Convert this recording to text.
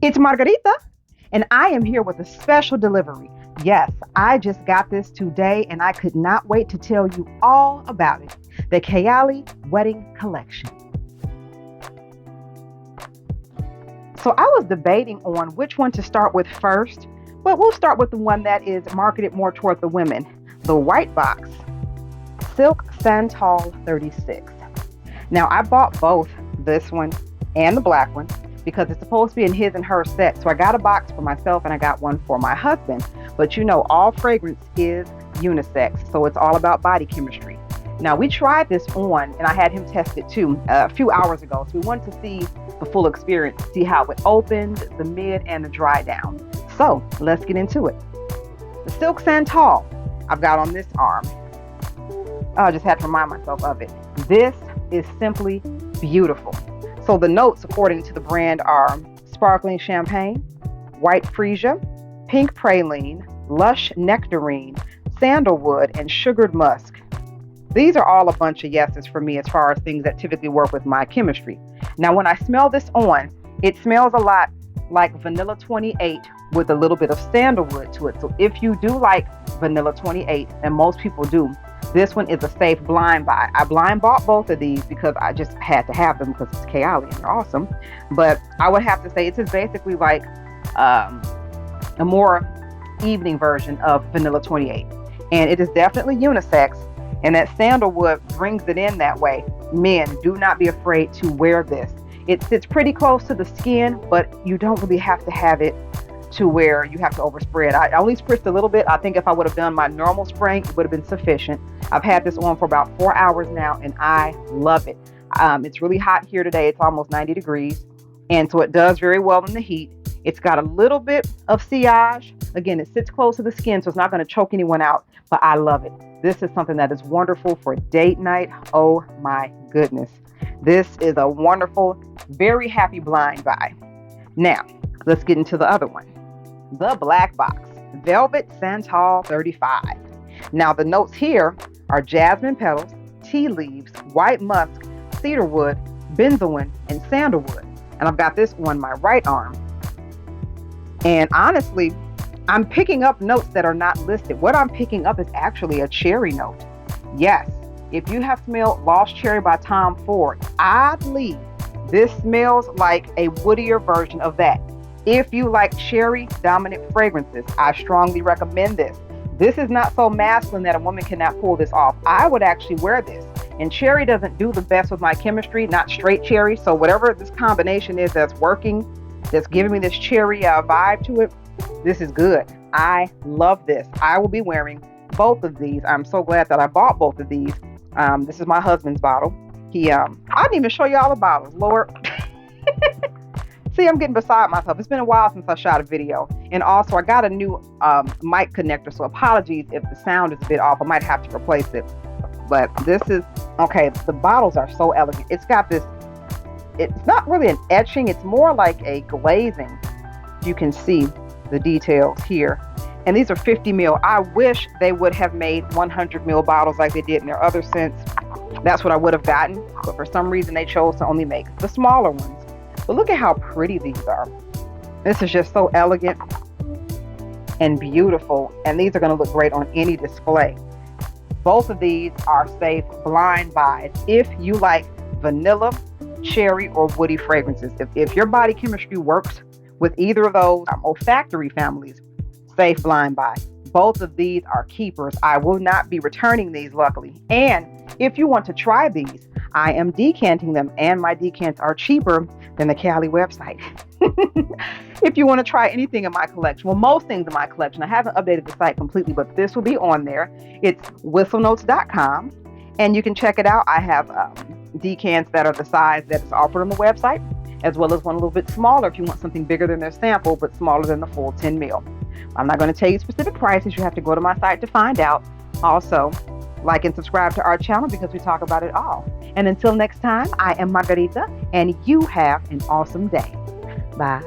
It's Margarita, and I am here with a special delivery. Yes, I just got this today, and I could not wait to tell you all about it. The Kayali Wedding Collection. So I was debating on which one to start with first, but we'll start with the one that is marketed more toward the women, the white box, Silk Santal 36. Now I bought both this one and the black one because it's supposed to be in his and her set. So I got a box for myself and I got one for my husband. But you know, all fragrance is unisex, so it's all about body chemistry. Now we tried this on and I had him test it too a few hours ago. So we wanted to see the full experience, see how it opened, the mid and the dry down. So let's get into it. The Silk Santal I've got on this arm. I just had to remind myself of it. This is simply beautiful. So the notes, according to the brand, are sparkling champagne, white freesia, pink praline, lush nectarine, sandalwood, and sugared musk. These are all a bunch of yeses for me as far as things that typically work with my chemistry. Now, when I smell this on, it smells a lot like vanilla 28 with a little bit of sandalwood to it. So if you do like vanilla 28, and most people do, this one is a safe blind buy. I blind bought both of these because I just had to have them because it's Kayali and they're awesome. But I would have to say it's just basically like a more evening version of vanilla 28. And it is definitely unisex. And that sandalwood brings it in that way. Men, do not be afraid to wear this. It sits pretty close to the skin, but you don't really have to have it to where you have to overspray it. I only spritzed a little bit. I think if I would have done my normal spraying, it would have been sufficient. I've had this on for about 4 hours now, and I love it. It's really hot here today. It's almost 90 degrees, and so it does very well in the heat. It's got a little bit of sillage. Again, it sits close to the skin, so it's not going to choke anyone out, but I love it. This is something that is wonderful for date night. Oh my goodness. This is a wonderful, very happy blind buy. Now, let's get into the other one. The black box, Velvet Santal 35. Now, the notes here are jasmine petals, tea leaves, white musk, cedarwood, benzoin, and sandalwood. And I've got this on my right arm. And honestly, I'm picking up notes that are not listed. What I'm picking up is actually a cherry note. Yes, if you have smelled Lost Cherry by Tom Ford, oddly, this smells like a woodier version of that. If you like cherry dominant fragrances, I strongly recommend this. This is not so masculine that a woman cannot pull this off. I would actually wear this. And cherry doesn't do the best with my chemistry, not straight cherry. So whatever this combination is that's working, that's giving me this cherry vibe to it, this is good. I love this. I will be wearing both of these. I'm so glad that I bought both of these. This is my husband's bottle. I didn't even show you all the bottles, Lord. See, I'm getting beside myself. It's been a while since I shot a video. And also, I got a new mic connector, so apologies if the sound is a bit off. I might have to replace it. But this is, okay, the bottles are so elegant. It's got this, it's not really an etching. It's more like a glazing. You can see the details here. And these are 50 ml. I wish they would have made 100 ml bottles like they did in their other scents. That's what I would have gotten. But for some reason, they chose to only make the smaller ones. But look at how pretty these are. This is just so elegant and beautiful. And these are going to look great on any display. Both of these are safe blind buys if you like vanilla, cherry, or woody fragrances. If your body chemistry works with either of those olfactory families, safe blind buy. Both of these are keepers. I will not be returning these, luckily. And if you want to try these, I am decanting them, and my decants are cheaper than the Kayali website. If you want to try anything in my collection, well, most things in my collection, I haven't updated the site completely, but this will be on there. It's whistlenotes.com, and you can check it out. I have decants that are the size that is offered on the website, as well as one a little bit smaller if you want something bigger than their sample, but smaller than the full 10 mil. I'm not going to tell you specific prices. You have to go to my site to find out. Also, like and subscribe to our channel because we talk about it all. And until next time, I am Margarita, and you have an awesome day. Bye.